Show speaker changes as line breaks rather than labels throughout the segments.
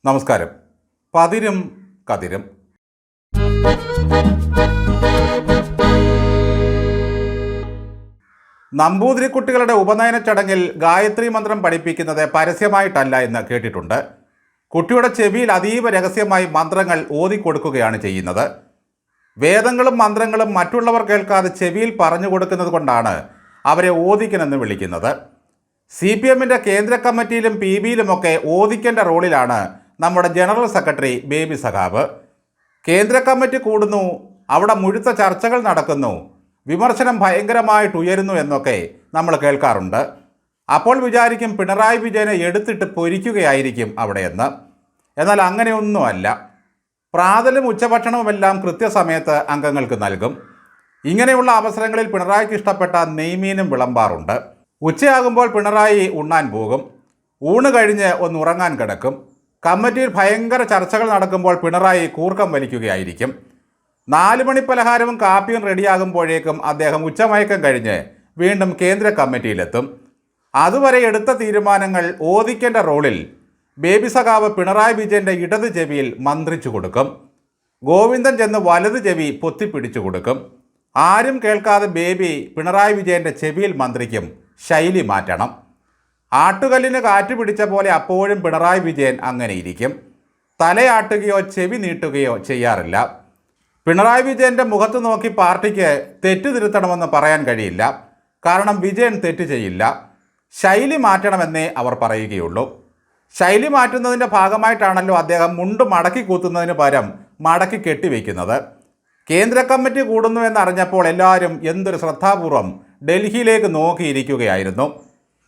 നമസ്കാരം. പതിരും കതിരും. നമ്പൂതിരി കുട്ടികളുടെ ഉപനയന ചടങ്ങിൽ ഗായത്രി മന്ത്രം പഠിപ്പിക്കുന്നത് പരസ്യമായിട്ടല്ല എന്ന് കേട്ടിട്ടുണ്ട്. കുട്ടിയുടെ ചെവിയിൽ അതീവ രഹസ്യമായി മന്ത്രങ്ങൾ ഓതിക്കൊടുക്കുകയാണ് ചെയ്യുന്നത്. വേദങ്ങളും മന്ത്രങ്ങളും മറ്റുള്ളവർ കേൾക്കാതെ ചെവിയിൽ പറഞ്ഞു കൊടുക്കുന്നത് കൊണ്ടാണ് അവരെ ഓദിക്കനെന്ന് വിളിക്കുന്നത്. CPM-ൻ്റെ കേന്ദ്ര കമ്മിറ്റിയിലും PB-യിലുമൊക്കെ ഓദിക്കൻ്റെ റോളിലാണ് നമ്മുടെ ജനറൽ സെക്രട്ടറി ബേബി സഖാവ്. കേന്ദ്ര കമ്മിറ്റി കൂടുന്നു, അവിടെ മുഴുത്ത ചർച്ചകൾ നടക്കുന്നു, വിമർശനം ഭയങ്കരമായിട്ട് ഉയരുന്നു എന്നൊക്കെ നമ്മൾ കേൾക്കാറുണ്ട്. അപ്പോൾ വിചാരിക്കും പിണറായി വിജയനെ എടുത്തിട്ട് പൊരിക്കുകയായിരിക്കും അവിടെയെന്ന്. എന്നാൽ അങ്ങനെയൊന്നുമല്ല. പ്രാതലും ഉച്ചഭക്ഷണവുമെല്ലാം കൃത്യസമയത്ത് അംഗങ്ങൾക്ക് നൽകും. ഇങ്ങനെയുള്ള അവസരങ്ങളിൽ പിണറായിക്ക് ഇഷ്ടപ്പെട്ട നെയ്മീനും വിളമ്പാറുണ്ട്. ഉച്ചയാകുമ്പോൾ പിണറായി ഉണ്ണാൻ പോകും. ഊണ് കഴിഞ്ഞ് ഒന്ന് ഉറങ്ങാൻ കിടക്കും. കമ്മിറ്റിയിൽ ഭയങ്കര ചർച്ചകൾ നടക്കുമ്പോൾ പിണറായി കൂർക്കം വലിക്കുകയായിരിക്കും. 4 മണി പലഹാരവും കാപ്പിയും റെഡിയാകുമ്പോഴേക്കും അദ്ദേഹം ഉച്ചമയക്കം കഴിഞ്ഞ് വീണ്ടും കേന്ദ്ര കമ്മിറ്റിയിലെത്തും. അതുവരെ എടുത്ത തീരുമാനങ്ങൾ ഓദിക്കേണ്ട റോളിൽ ബേബി സഖാവ് പിണറായി വിജയൻ്റെ ഇടത് ചെവിയിൽ മന്ത്രിച്ചു കൊടുക്കും. ഗോവിന്ദൻ ചെന്ന് വലത് ചെവി പൊത്തിപ്പിടിച്ചു കൊടുക്കും. ആരും കേൾക്കാതെ ബേബി പിണറായി വിജയൻ്റെ ചെവിയിൽ മന്ത്രിക്കും. ശൈലി മാറ്റണം. ആട്ടുകല്ലിന് കാറ്റ് പിടിച്ച പോലെ അപ്പോഴും പിണറായി വിജയൻ അങ്ങനെ ഇരിക്കും. തലയാട്ടുകയോ ചെവി നീട്ടുകയോ ചെയ്യാറില്ല. പിണറായി വിജയൻ്റെ മുഖത്ത് നോക്കി പാർട്ടിക്ക് തെറ്റ് തിരുത്തണമെന്ന് പറയാൻ കഴിയില്ല. കാരണം വിജയൻ തെറ്റ് ചെയ്യില്ല. ശൈലി മാറ്റണമെന്നേ അവർ പറയുകയുള്ളൂ. ശൈലി മാറ്റുന്നതിൻ്റെ ഭാഗമായിട്ടാണല്ലോ അദ്ദേഹം മുണ്ട് മടക്കി കൂത്തുന്നതിന് പകരം മടക്കി കെട്ടിവെക്കുന്നത്. കേന്ദ്ര കമ്മിറ്റി കൂടുന്നു എന്നറിഞ്ഞപ്പോൾ എല്ലാവരും എന്തൊരു ശ്രദ്ധാപൂർവം ഡൽഹിയിലേക്ക് നോക്കിയിരിക്കുകയായിരുന്നു.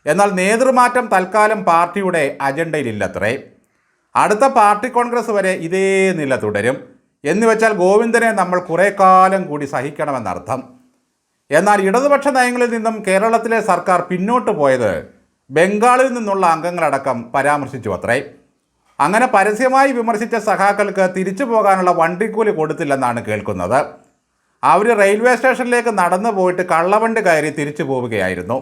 എന്നാൽ നേതൃമാറ്റം തൽക്കാലം പാർട്ടിയുടെ അജണ്ടയിലില്ലത്രേ. അടുത്ത പാർട്ടി കോൺഗ്രസ് വരെ ഇതേ നില തുടരും. എന്നുവെച്ചാൽ ഗോവിന്ദനെ നമ്മൾ കുറേ കാലം കൂടി സഹിക്കണമെന്നർത്ഥം. എന്നാൽ ഇടതുപക്ഷ നയങ്ങളിൽ നിന്നും കേരളത്തിലെ സർക്കാർ പിന്നോട്ട് പോയത് ബംഗാളിൽ നിന്നുള്ള അംഗങ്ങളടക്കം പരാമർശിച്ചു അത്രേ. അങ്ങനെ പരസ്യമായി വിമർശിച്ച സഖാക്കൾക്ക് തിരിച്ചു പോകാനുള്ള വണ്ടിക്കൂലി കൊടുത്തില്ലെന്നാണ് കേൾക്കുന്നത്. അവർ റെയിൽവേ സ്റ്റേഷനിലേക്ക് നടന്നു പോയിട്ട് കള്ളവണ്ടി കയറി തിരിച്ചു പോവുകയായിരുന്നു.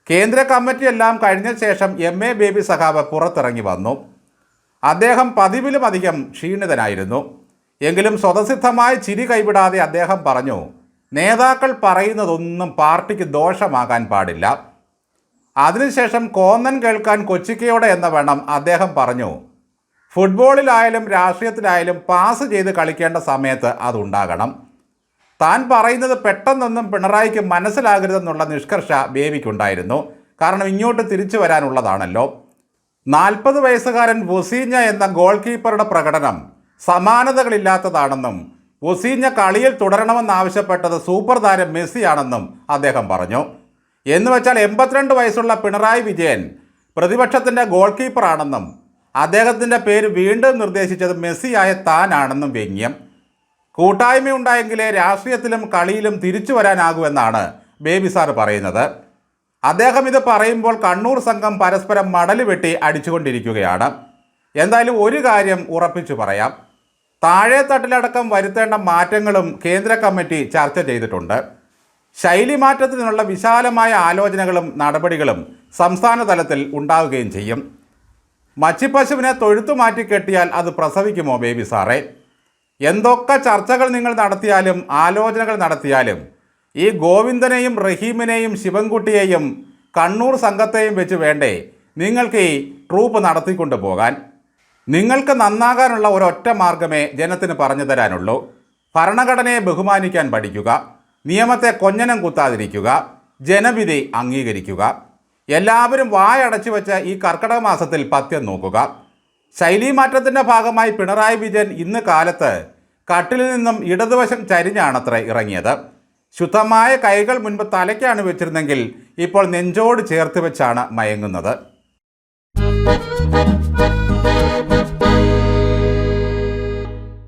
കേന്ദ്ര കമ്മിറ്റിയെല്ലാം കഴിഞ്ഞ ശേഷം MA ബേബി സഖാവ് പുറത്തിറങ്ങി വന്നു. അദ്ദേഹം പതിവിലും അധികം ക്ഷീണിതനായിരുന്നു. എങ്കിലും സ്വതസിദ്ധമായി ചിരി കൈവിടാതെ അദ്ദേഹം പറഞ്ഞു, നേതാക്കൾ പറയുന്നതൊന്നും പാർട്ടിക്ക് ദോഷമാകാൻ പാടില്ല. അതിനുശേഷം കോന്നൻ കേൾക്കാൻ കൊച്ചിക്കയോടെ എന്ന വേണം അദ്ദേഹം പറഞ്ഞു, ഫുട്ബോളിലായാലും രാഷ്ട്രീയത്തിലായാലും പാസ് ചെയ്ത് കളിക്കേണ്ട സമയത്ത് അതുണ്ടാകണം. താൻ പറയുന്നത് പെട്ടെന്നൊന്നും പിണറായിക്ക് മനസ്സിലാകരുതെന്നുള്ള നിഷ്കർഷ ബേബിക്കുണ്ടായിരുന്നു. കാരണം ഇങ്ങോട്ട് തിരിച്ചു വരാനുള്ളതാണല്ലോ. 40 വയസ്സുകാരൻ വൊസീഞ്ഞ എന്ന ഗോൾ കീപ്പറുടെ പ്രകടനം സമാനതകളില്ലാത്തതാണെന്നും വൊസീഞ്ഞ കളിയിൽ തുടരണമെന്നാവശ്യപ്പെട്ടത് സൂപ്പർ താരം മെസ്സിയാണെന്നും അദ്ദേഹം പറഞ്ഞു. എന്നുവെച്ചാൽ 82 വയസ്സുള്ള പിണറായി വിജയൻ പ്രതിപക്ഷത്തിൻ്റെ ഗോൾ കീപ്പറാണെന്നും അദ്ദേഹത്തിൻ്റെ പേര് വീണ്ടും നിർദ്ദേശിച്ചത് മെസ്സിയായ താനാണെന്നും വ്യംഗ്യം. കൂട്ടായ്മയുണ്ടായെങ്കിലേ രാഷ്ട്രീയത്തിലും കളിയിലും തിരിച്ചു വരാനാകുമെന്നാണ് ബേബി സാർ പറയുന്നത്. അദ്ദേഹം ഇത് പറയുമ്പോൾ കണ്ണൂർ സംഘം പരസ്പരം മടല് വെട്ടി അടിച്ചുകൊണ്ടിരിക്കുകയാണ്. എന്തായാലും ഒരു കാര്യം ഉറപ്പിച്ചു പറയാം, താഴെ തട്ടിലടക്കം വരുത്തേണ്ട മാറ്റങ്ങളും കേന്ദ്ര കമ്മിറ്റി ചർച്ച ചെയ്തിട്ടുണ്ട്. ശൈലി മാറ്റത്തിനുള്ള വിശാലമായ ആലോചനകളും നടപടികളും സംസ്ഥാന തലത്തിൽ ഉണ്ടാവുകയും ചെയ്യും. മച്ചിപ്പശുവിനെ തൊഴുത്തു മാറ്റി കെട്ടിയാൽ അത് പ്രസവിക്കുമോ ബേബി സാറേ? എന്തൊക്കെ ചർച്ചകൾ നിങ്ങൾ നടത്തിയാലും ആലോചനകൾ നടത്തിയാലും ഈ ഗോവിന്ദനെയും റഹീമിനെയും ശിവൻകുട്ടിയെയും കണ്ണൂർ സംഘത്തെയും വെച്ച് വേണ്ടേ നിങ്ങൾക്ക് ഈ ട്രൂപ്പ് നടത്തിക്കൊണ്ട് പോകാൻ? നിങ്ങൾക്ക് നന്നാകാനുള്ള ഒരൊറ്റ മാർഗമേ ജനത്തിന് പറഞ്ഞു തരാനുള്ളൂ. ഭരണഘടനയെ ബഹുമാനിക്കാൻ പഠിക്കുക, നിയമത്തെ കൊഞ്ഞനം കുത്താതിരിക്കുക, ജനവിധി അംഗീകരിക്കുക. എല്ലാവരും വായടച്ചു വെച്ച ഈ കർക്കിടക മാസത്തിൽ പഥ്യം നോക്കുക. ശൈലീമാറ്റത്തിൻ്റെ ഭാഗമായി പിണറായി വിജയൻ ഇന്ന് കാലത്ത് കട്ടിലിൽ നിന്നും ഇടതുവശം ചരിഞ്ഞാണത്രേ ഇറങ്ങിയത്. ശുദ്ധമായ കൈകൾ മുൻപ് തലയ്ക്കാണ് വെച്ചിരുന്നെങ്കിൽ ഇപ്പോൾ നെഞ്ചോട് ചേർത്ത് വെച്ചാണ് മയങ്ങുന്നത്.